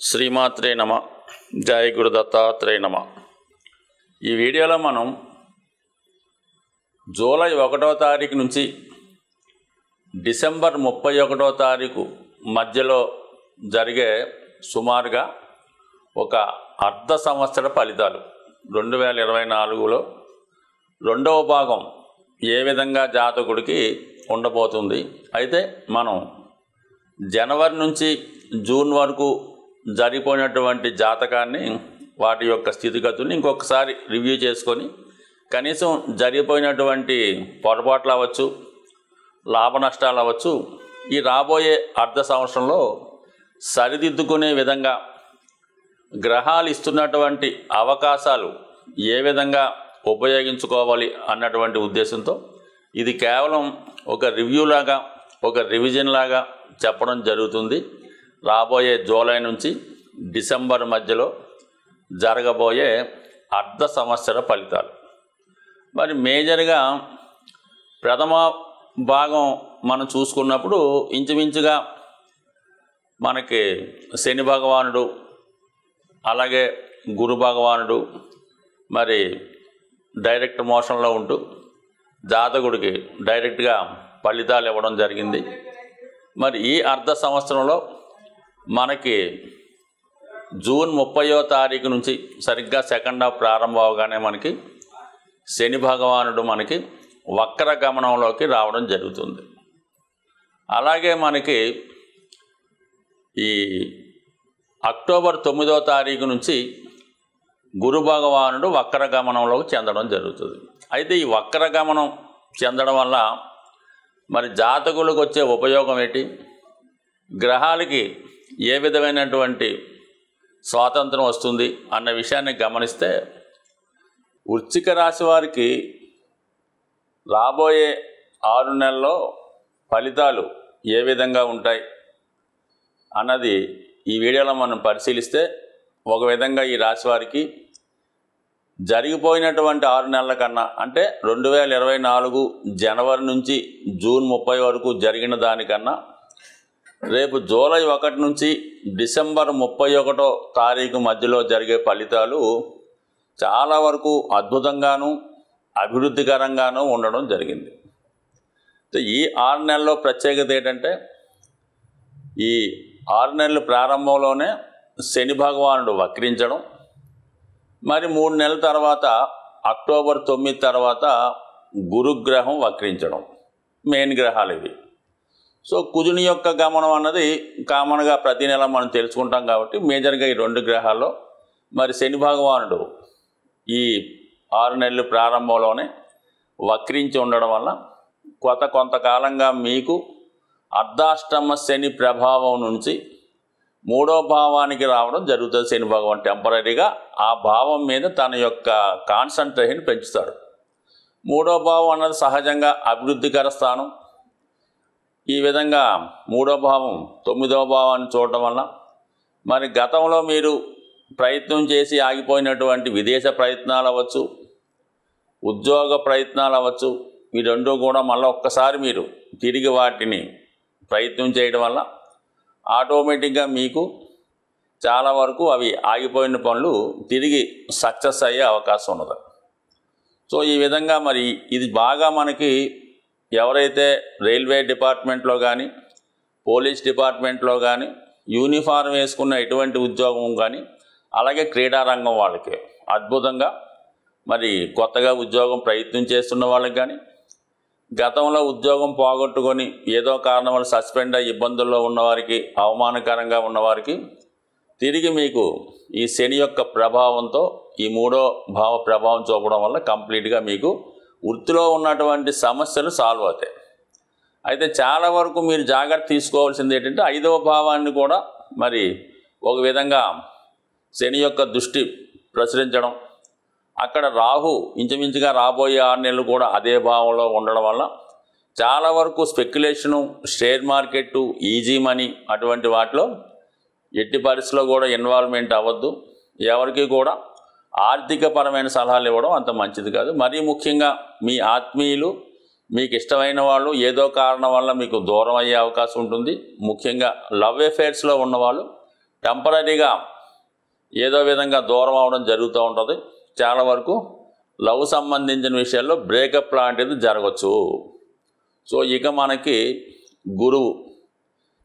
శ్రీమాత్రే నమ. జయ గురు దత్తాత్రేయ నమ. ఈ వీడియోలో మనం జూలై 1వ తారీఖు నుంచి డిసెంబర్ 31వ తారీఖు మధ్యలో జరిగే సుమారుగా ఒక అర్ధ సంవత్సర ఫలితాలు 2024లో రెండవ భాగం ఏ విధంగా జాతకుడికి ఉండబోతుంది. అయితే మనం జనవరి నుంచి జూన్ వరకు జరిగిపోయినటువంటి జాతకాన్ని వాటి యొక్క స్థితిగతుల్ని ఇంకొకసారి రివ్యూ చేసుకొని కనీసం జరిగిపోయినటువంటి పొరపాట్లు అవ్వచ్చు, లాభ నష్టాలు అవ్వచ్చు, ఈ రాబోయే అర్ధ సంవత్సరంలో సరిదిద్దుకునే విధంగా గ్రహాలు ఇస్తున్నటువంటి అవకాశాలు ఏ విధంగా ఉపయోగించుకోవాలి అన్నటువంటి ఉద్దేశంతో ఇది కేవలం ఒక రివ్యూ లాగా, ఒక రివిజన్ లాగా చెప్పడం జరుగుతుంది. రాబోయే జూలై నుంచి డిసెంబర్ మధ్యలో జరగబోయే అర్ధ సంవత్సర ఫలితాలు. మరి మేజర్గా ప్రథమ భాగం మనం చూసుకున్నప్పుడు ఇంచుమించుగా మనకి శని భగవానుడు, అలాగే గురు భగవానుడు మరి డైరెక్ట్ మోషన్లో ఉంటూ జాతకుడికి డైరెక్ట్గా ఫలితాలు ఇవ్వడం జరిగింది. మరి ఈ అర్ధ సంవత్సరంలో మనకి జూన్ 30వ తారీఖు నుంచి సరిగ్గా సెకండ్ హాఫ్ ప్రారంభం అవగానే మనకి శని భగవానుడు మనకి వక్ర గమనంలోకి రావడం జరుగుతుంది. అలాగే మనకి ఈ అక్టోబర్ 9వ తారీఖు నుంచి గురు భగవానుడు వక్ర గమనంలోకి చెందడం జరుగుతుంది. అయితే ఈ వక్ర గమనం చెందడం వల్ల మరి జాతకులకు వచ్చే ఉపయోగం ఏంటి, గ్రహాలకి ఏ విధమైనటువంటి స్వాతంత్రం వస్తుంది అన్న విషయాన్ని గమనిస్తే వృశ్చిక రాశి వారికి రాబోయే 6 నెలల్లో ఫలితాలు ఏ విధంగా ఉంటాయి అన్నది ఈ వీడియోలో మనం పరిశీలిస్తే ఒక విధంగా ఈ రాశి వారికి జరిగిపోయినటువంటి 6 నెలల కన్నా, అంటే 2024 జనవరి నుంచి జూన్ 30 వరకు జరిగిన దానికన్నా రేపు జూలై 1 నుంచి డిసెంబర్ 31వ తారీఖు మధ్యలో జరిగే ఫలితాలు చాలా వరకు అద్భుతంగాను అభివృద్ధికరంగాను ఉండడం జరిగింది. ఈ 6 నెలల్లో ప్రత్యేకత ఏంటంటే ఈ 6 నెలల ప్రారంభంలోనే శని భగవానుడు వక్రించడం, మరి 3 నెలల తర్వాత అక్టోబర్ 9 తర్వాత గురుగ్రహం వక్రించడం మెయిన్ గ్రహాలు ఇవి. సో కుజుని యొక్క గమనం అన్నది కామన్గా ప్రతి నెల మనం తెలుసుకుంటాం కాబట్టి మేజర్గా ఈ 2 గ్రహాల్లో మరి శని భగవానుడు ఈ 6 నెలల ప్రారంభంలోనే వక్రించి ఉండడం వల్ల కొంతకాలంగా మీకు అర్ధాష్టమ శని ప్రభావం నుంచి 3వ భావానికి రావడం జరుగుతుంది. శని భగవాన్ టెంపరీగా ఆ భావం మీద తన యొక్క కాన్సన్ట్రేషన్ పెంచుతాడు. 3వ భావం అన్నది సహజంగా అభివృద్ధికర స్థానం. ఈ విధంగా 3వ భావం 9వ భావాన్ని చూడటం వల్ల మరి గతంలో మీరు ప్రయత్నం చేసి ఆగిపోయినటువంటి విదేశ ప్రయత్నాలు అవ్వచ్చు, ఉద్యోగ ప్రయత్నాలు అవ్వచ్చు, ఈ రెండూ కూడా మళ్ళీ ఒక్కసారి మీరు తిరిగి వాటిని ప్రయత్నం చేయడం వల్ల ఆటోమేటిక్గా మీకు చాలా వరకు అవి ఆగిపోయిన పనులు తిరిగి సక్సెస్ అయ్యే అవకాశం ఉన్నది. సో ఈ విధంగా మరి ఇది బాగా మనకి ఎవరైతే రైల్వే డిపార్ట్మెంట్లో కానీ, పోలీస్ డిపార్ట్మెంట్లో కానీ, యూనిఫారం వేసుకున్న ఎటువంటి ఉద్యోగం కానీ, అలాగే క్రీడారంగం వాళ్ళకి అద్భుతంగా మరి కొత్తగా ఉద్యోగం ప్రయత్నం చేస్తున్న వాళ్ళకి కానీ, గతంలో ఉద్యోగం పోగొట్టుకొని ఏదో కారణం వల్ల సస్పెండ్ అయ్యి ఇబ్బందుల్లో ఉన్నవారికి, అవమానకరంగా ఉన్నవారికి తిరిగి మీకు ఈ శని యొక్క ప్రభావంతో ఈ 3వ భావ ప్రభావం చూపడం వల్ల కంప్లీట్గా మీకు వృత్తిలో ఉన్నటువంటి సమస్యలు సాల్వ్ అవుతాయి. అయితే చాలా వరకు మీరు జాగ్రత్త తీసుకోవాల్సింది ఏంటంటే 5వ భావాన్ని కూడా మరి ఒక విధంగా శని యొక్క దృష్టి ప్రసరించడం, అక్కడ రాహు ఇంచుమించుగా రాబోయే 6 నెలలు కూడా అదే భావంలో ఉండడం వల్ల చాలా వరకు speculation, share market, easy money అటువంటి వాటిలో ఎట్టి పరిస్థితిలో కూడా ఇన్వాల్వ్మెంట్ అవ్వద్దు. ఎవరికి కూడా ఆర్థికపరమైన సలహాలు ఇవ్వడం అంత మంచిది కాదు. మరీ ముఖ్యంగా మీ ఆత్మీయులు, మీకు ఇష్టమైన వాళ్ళు ఏదో కారణం వల్ల మీకు దూరం అయ్యే అవకాశం ఉంటుంది. ముఖ్యంగా లవ్ అఫేర్స్లో ఉన్నవాళ్ళు టెంపరీగా ఏదో విధంగా దూరం అవడం జరుగుతూ ఉంటుంది. చాలా వరకు లవ్ సంబంధించిన విషయాల్లో బ్రేకప్ లాంటిది జరగవచ్చు. సో ఇక మనకి గురువు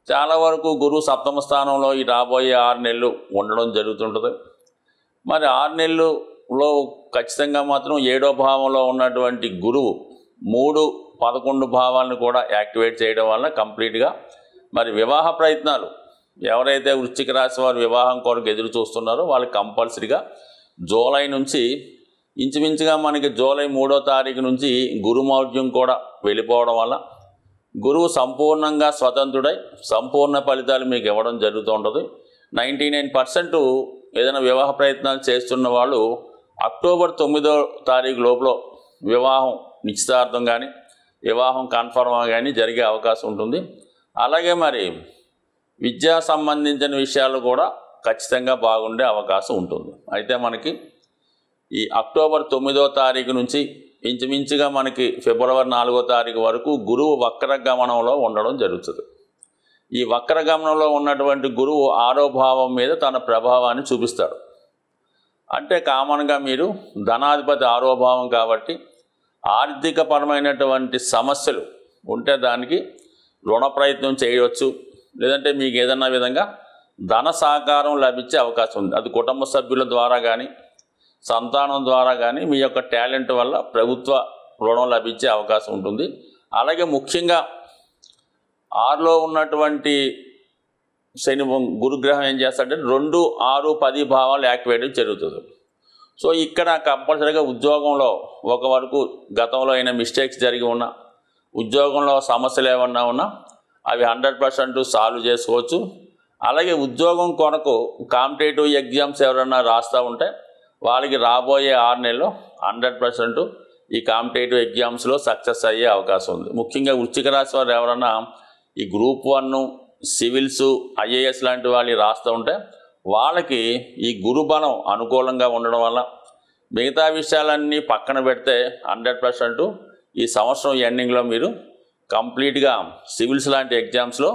చాలా వరకు గురువు సప్తమ స్థానంలో ఈ రాబోయే 6 నెలలు ఉండడం జరుగుతుంటుంది. మరి 6 నెలల్లో ఖచ్చితంగా మాత్రం 7వ భావంలో ఉన్నటువంటి గురువు 3, 11 భావాలను కూడా యాక్టివేట్ చేయడం వల్ల కంప్లీట్గా మరి వివాహ ప్రయత్నాలు ఎవరైతే వృశ్చిక రాశి వారు వివాహం కొరకు ఎదురు చూస్తున్నారో వాళ్ళకి కంపల్సరీగా జూలై నుంచి ఇంచుమించుగా మనకి జూలై 3వ తారీఖు నుంచి గురుమౌఢ్యం కూడా వెళ్ళిపోవడం వల్ల గురువు సంపూర్ణంగా స్వతంత్రుడై సంపూర్ణ ఫలితాలు మీకు ఇవ్వడం జరుగుతూ ఉంటుంది. 99% ఏదైనా వివాహ ప్రయత్నాలు చేస్తున్న వాళ్ళు అక్టోబర్ 9వ తారీఖు లోపల వివాహం నిశ్చితార్థం కానీ వివాహం కన్ఫర్మ్ కానీ జరిగే అవకాశం ఉంటుంది. అలాగే మరి విద్యా సంబంధించిన విషయాలు కూడా ఖచ్చితంగా బాగుండే అవకాశం ఉంటుంది. అయితే మనకి ఈ అక్టోబర్ 9వ తారీఖు నుంచి ఇంచుమించుగా మనకి ఫిబ్రవరి 4వ తారీఖు వరకు గురువు వక్రగమనంలో ఉండడం జరుగుతుంది. ఈ వక్రగమనంలో ఉన్నటువంటి గురువు 6వ భావం మీద తన ప్రభావాన్ని చూపిస్తాడు. అంటే కామన్గా మీరు ధనాధిపతి 6వ భావం కాబట్టి ఆర్థికపరమైనటువంటి సమస్యలు ఉంటే దానికి రుణ ప్రయత్నం చేయవచ్చు. లేదంటే మీకు ఏదన్నా విధంగా ధన సహకారం లభించే అవకాశం ఉంది. అది కుటుంబ సభ్యుల ద్వారా కానీ సంతానం ద్వారా కానీ మీ యొక్క టాలెంట్ వల్ల ప్రభుత్వ రుణం లభించే అవకాశం ఉంటుంది. అలాగే ముఖ్యంగా 6లో ఉన్నటువంటి శని గురుగ్రహం ఏం చేస్తాడంటే 2, 6, 10 భావాలు యాక్టివేట్ జరుగుతుంది. సో ఇక్కడ కంపల్సరీగా ఉద్యోగంలో ఒక వరకు గతంలో అయిన మిస్టేక్స్ జరిగి ఉన్నా ఉద్యోగంలో సమస్యలు ఏమన్నా ఉన్నా అవి 100% సాల్వ్ చేసుకోవచ్చు. అలాగే ఉద్యోగం కొరకు కాంపిటేటివ్ ఎగ్జామ్స్ ఎవరైనా రాస్తూ ఉంటే వాళ్ళకి రాబోయే 6 నెలల్లో 100% ఈ కాంపిటేటివ్ ఎగ్జామ్స్లో సక్సెస్ అయ్యే అవకాశం ఉంది. ముఖ్యంగా వృశ్చిక రాశి వారు ఎవరన్నా ఈ గ్రూప్ 1, సివిల్స్, ఐఏఎస్ లాంటి వాళ్ళు రాస్తూ ఉంటే వాళ్ళకి ఈ గురుబలం అనుకూలంగా ఉండడం వల్ల మిగతా విషయాలన్నీ పక్కన పెడితే 100% ఈ సంవత్సరం ఎండింగ్లో మీరు కంప్లీట్గా సివిల్స్ లాంటి ఎగ్జామ్స్లో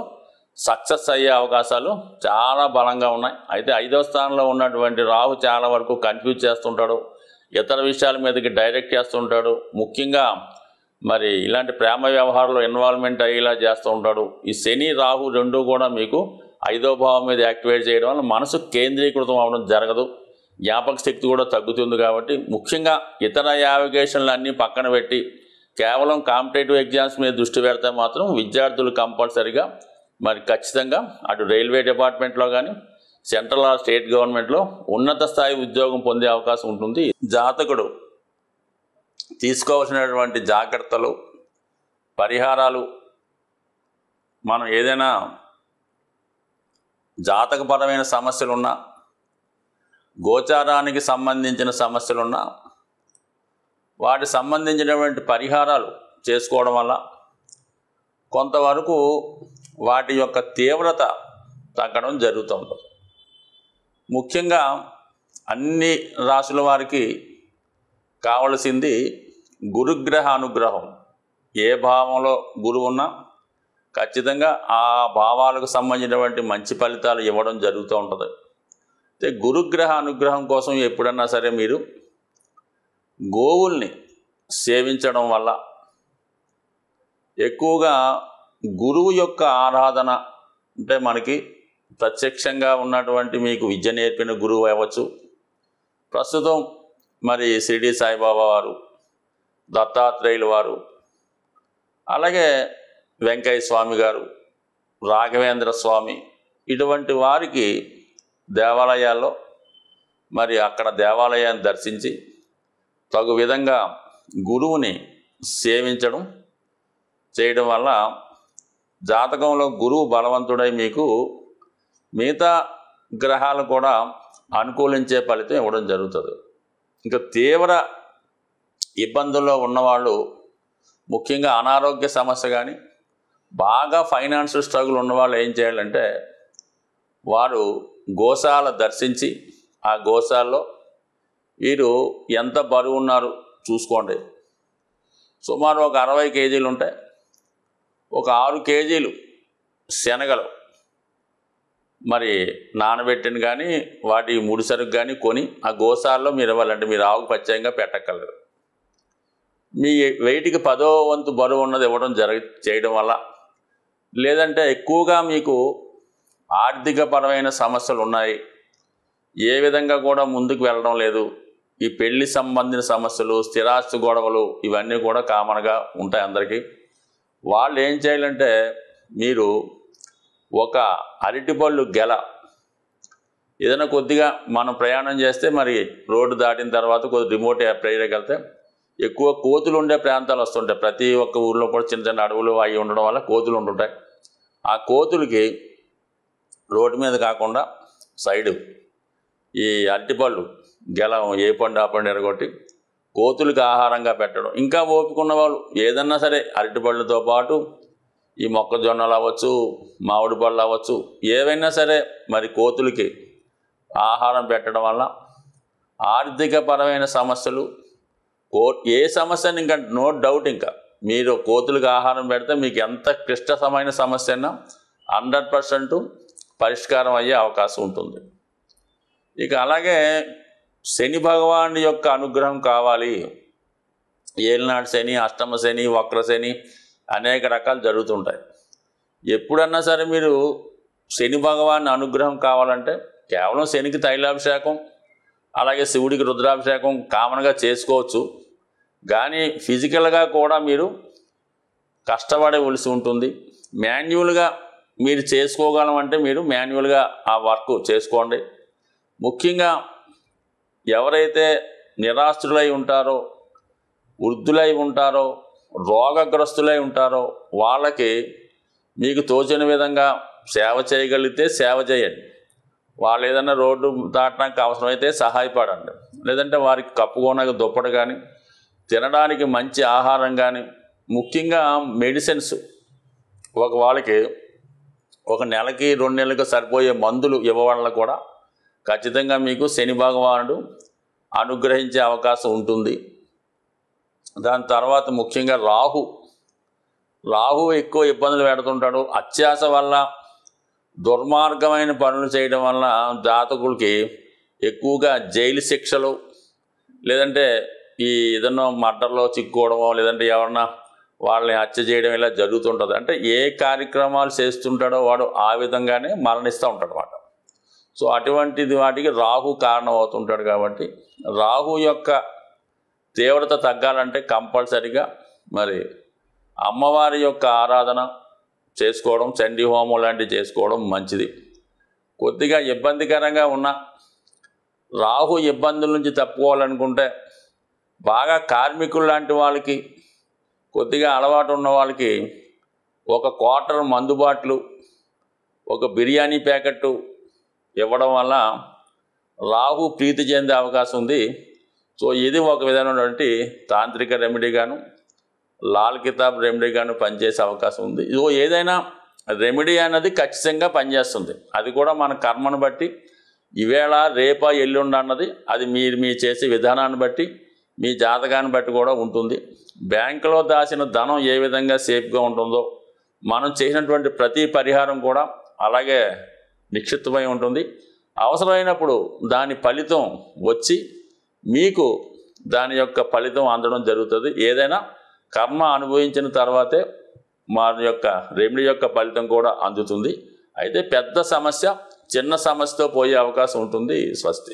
సక్సెస్ అయ్యే అవకాశాలు చాలా బలంగా ఉన్నాయి. అయితే 5వ స్థానంలో ఉన్నటువంటి రాహు చాలా వరకు కన్ఫ్యూజ్ చేస్తుంటాడు, ఇతర విషయాల మీదకి డైరెక్ట్ చేస్తుంటాడు. ముఖ్యంగా మరి ఇలాంటి ప్రేమ వ్యవహారంలో ఇన్వాల్వ్మెంట్ అయ్యేలా చేస్తూ ఉంటాడు. ఈ శని రాహు రెండూ కూడా మీకు 5వ భావం మీద యాక్టివేట్ చేయడం వల్ల మనసు కేంద్రీకృతం అవ్వడం జరగదు, జ్ఞాపక శక్తి కూడా తగ్గుతుంది. కాబట్టి ముఖ్యంగా ఇతర యావిగేషన్లు అన్నీ పక్కన పెట్టి కేవలం కాంపిటేటివ్ ఎగ్జామ్స్ మీద దృష్టి పెడితే మాత్రం విద్యార్థులు కంపల్సరీగా మరి ఖచ్చితంగా అటు రైల్వే డిపార్ట్మెంట్లో కానీ సెంట్రల్ ఆర్ స్టేట్ గవర్నమెంట్లో ఉన్నత స్థాయి ఉద్యోగం పొందే అవకాశం ఉంటుంది. జాతకుడు తీసుకోవాల్సినటువంటి జాగ్రత్తలు, పరిహారాలు మనం ఏదైనా జాతకపరమైన సమస్యలున్నా గోచారానికి సంబంధించిన సమస్యలున్నా వాటికి సంబంధించినటువంటి పరిహారాలు చేసుకోవడం వల్ల కొంతవరకు వాటి యొక్క తీవ్రత తగ్గడం జరుగుతూ ఉంటుంది. ముఖ్యంగా అన్ని రాశుల వారికి కావలసింది గురుగ్రహ అనుగ్రహం. ఏ భావంలో గురువు ఉన్నా ఖచ్చితంగా ఆ భావాలకు సంబంధించినటువంటి మంచి ఫలితాలు ఇవ్వడం జరుగుతూ ఉంటుంది. అయితే గురుగ్రహ అనుగ్రహం కోసం ఎప్పుడన్నా సరే మీరు గోవుల్ని సేవించడం వల్ల ఎక్కువగా గురువు యొక్క ఆరాధన అంటే మనకి ప్రత్యక్షంగా ఉన్నటువంటి మీకు విద్య నేర్పిన గురువు అవ్వచ్చు, ప్రస్తుతం మరి షిరిడి సాయిబాబా వారు, దత్తాత్రేయులు వారు, అలాగే వెంకయ్య స్వామి గారు, రాఘవేంద్ర స్వామి, ఇటువంటి వారికి దేవాలయాల్లో మరి అక్కడ దేవాలయాన్ని దర్శించి తగు విధంగా గురువుని సేవించడం చేయడం వల్ల జాతకంలో గురువు బలవంతుడై మీకు మిగతా గ్రహాలు కూడా అనుకూలించే ఫలితం ఇవ్వడం జరుగుతుంది. ఇంకా తీవ్ర ఇబ్బందుల్లో ఉన్నవాళ్ళు ముఖ్యంగా అనారోగ్య సమస్య కానీ బాగా ఫైనాన్షియల్ స్ట్రగుల్ ఉన్నవాళ్ళు ఏం చేయాలంటే వారు గోశాల దర్శించి ఆ గోశాలలో వీరు ఎంత బరువు ఉన్నారు చూసుకోండి. సుమారు ఒక 60 కేజీలు ఉంటాయి. ఒక 6 కేజీలు శనగలు మరి నానబెట్టిన కానీ వాటి ముడి సరుకు కానీ కొని ఆ గోశాలలో మీరు ఇవ్వాలంటే మీరు ఆవుకు ప్రత్యేకంగా పెట్టగలరు. మీ వెయిట్కి 10వ వంతు బరువు ఉన్నది ఇవ్వడం చేయడం వల్ల, లేదంటే ఎక్కువగా మీకు ఆర్థికపరమైన సమస్యలు ఉన్నాయి, ఏ విధంగా కూడా ముందుకు వెళ్ళడం లేదు, ఈ పెళ్లి సంబంధించిన సమస్యలు, స్థిరాస్తి గొడవలు ఇవన్నీ కూడా కామన్గా ఉంటాయి అందరికీ. వాళ్ళు ఏం చేయాలంటే మీరు ఒక అరటిపళ్ళు గెల ఏదైనా కొద్దిగా మనం ప్రయాణం చేస్తే మరి రోడ్డు దాటిన తర్వాత కొద్ది రిమోట్ ఏరియాకి వెళ్తే ఎక్కువ కోతులు ఉండే ప్రాంతాలు వస్తుంటాయి. ప్రతి ఒక్క ఊర్లో కూడా చిన్న చిన్న అడవులు అవి ఉండడం వల్ల కోతులు ఉంటుంటాయి. ఆ కోతులకి రోడ్డు మీద కాకుండా సైడు ఈ అరటిపళ్ళు గెలం ఏ పండు ఆ పండు ఎరగొట్టి కోతులకి ఆహారంగా పెట్టడం. ఇంకా ఓపికన్న వాళ్ళు ఏదన్నా సరే అరటిపళ్ళతో పాటు ఈ మొక్కజొన్నలు అవ్వచ్చు, మామిడి పళ్ళు అవ్వచ్చు, ఏవైనా సరే మరి కోతులకి ఆహారం పెట్టడం వల్ల ఆర్థికపరమైన సమస్యలు ఏ సమస్యని ఇంకా నో డౌట్ ఇంకా మీరు కోతులకు ఆహారం పెడితే మీకు ఎంత క్లిష్టమైన సమస్య అయినా 100% పరిష్కారం అయ్యే అవకాశం ఉంటుంది. ఇక అలాగే శని భగవాన్ యొక్క అనుగ్రహం కావాలి. ఏలినాడు శని, అష్టమ శని, వక్ర శని అనేక రకాలు జరుగుతుంటాయి. ఎప్పుడన్నా సరే మీరు శని భగవాన్ అనుగ్రహం కావాలంటే కేవలం శనికి తైలాభిషేకం, అలాగే శివుడికి రుద్రాభిషేకం కామన్గా చేసుకోవచ్చు. కానీ ఫిజికల్గా కూడా మీరు కష్టపడవలసి ఉంటుంది. మాన్యువల్గా మీరు చేసుకోగలమంటే మీరు మాన్యువల్గా ఆ వర్క్ చేసుకోండి. ముఖ్యంగా ఎవరైతే నిరాశ్రులై ఉంటారో, వృద్ధులై ఉంటారో, రోగగ్రస్తులై ఉంటారో వాళ్ళకి మీకు తోచిన విధంగా సేవ చేయగలిగితే సేవ చేయండి. వాళ్ళు ఏదైనా రోడ్డు దాటడానికి అవసరమైతే సహాయపడండి. లేదంటే వారికి కప్పుకోనక దుప్పటి కానీ, తినడానికి మంచి ఆహారం కానీ, ముఖ్యంగా మెడిసిన్స్ వాళ్ళకి ఒక నెలకి 2 నెలలకు సరిపోయే మందులు ఇవ్వడం కూడా ఖచ్చితంగా మీకు శని భగవానుడు అనుగ్రహించే అవకాశం ఉంటుంది. దాని తర్వాత ముఖ్యంగా రాహు ఎక్కువ ఇబ్బందులు పెడుతుంటాడు. అత్యాశ వల్ల, దుర్మార్గమైన పనులు చేయడం వల్ల జాతకులకి ఎక్కువగా జైలు శిక్షలు, లేదంటే ఈ ఏదన్నా మర్డర్లో చిక్కుకోవడమో, లేదంటే ఎవరన్నా వాళ్ళని హత్య చేయడం ఇలా జరుగుతుంటుంది. అంటే ఏ కార్యక్రమాలు చేస్తుంటాడో వాడు ఆ విధంగానే మరణిస్తూ ఉంటాడు అన్నమాట. సో అటువంటిది వాటికి రాహు కారణం అవుతుంటాడు. కాబట్టి రాహు యొక్క తీవ్రత తగ్గాలంటే కంపల్సరిగా మరి అమ్మవారి యొక్క ఆరాధన చేసుకోవడం, చండీ హోమం లాంటివి చేసుకోవడం మంచిది. కొద్దిగా ఇబ్బందికరంగా ఉన్న రాహు ఇబ్బందుల నుంచి తప్పుకోవాలనుకుంటే బాగా కార్మికులు లాంటి వాళ్ళకి, కొద్దిగా అలవాటు ఉన్న వాళ్ళకి ఒక క్వార్టర్ మందు బాటిలు, ఒక బిర్యానీ ప్యాకెట్టు ఇవ్వడం వల్ల రాహు ప్రీతి చెందే అవకాశం ఉంది. సో ఇది ఒక విధమైనటువంటి తాంత్రిక రెమెడీగాను, లాల్ కితాబ్ రెమెడీగాను పనిచేసే అవకాశం ఉంది. ఇదో ఏదైనా రెమెడీ అనేది ఖచ్చితంగా పనిచేస్తుంది. అది కూడా మన కర్మను బట్టి, ఈవేళ రేపా ఎల్లుండి అన్నది అది మీ చేసే విధానాన్ని బట్టి, మీ జాతకాన్ని బట్టి కూడా ఉంటుంది. బ్యాంకులో దాచిన ధనం ఏ విధంగా సేఫ్గా ఉంటుందో మనం చేసినటువంటి ప్రతి పరిహారం కూడా అలాగే నిక్షిప్తమై ఉంటుంది. అవసరమైనప్పుడు దాని ఫలితం వచ్చి మీకు దాని యొక్క ఫలితం అందడం జరుగుతుంది. ఏదైనా కర్మ అనుభవించిన తర్వాతే మా యొక్క రెమెడీ యొక్క ఫలితం కూడా అందుతుంది. అయితే పెద్ద సమస్య చిన్న సమస్యతో పోయే అవకాశం ఉంటుంది. స్వస్తి.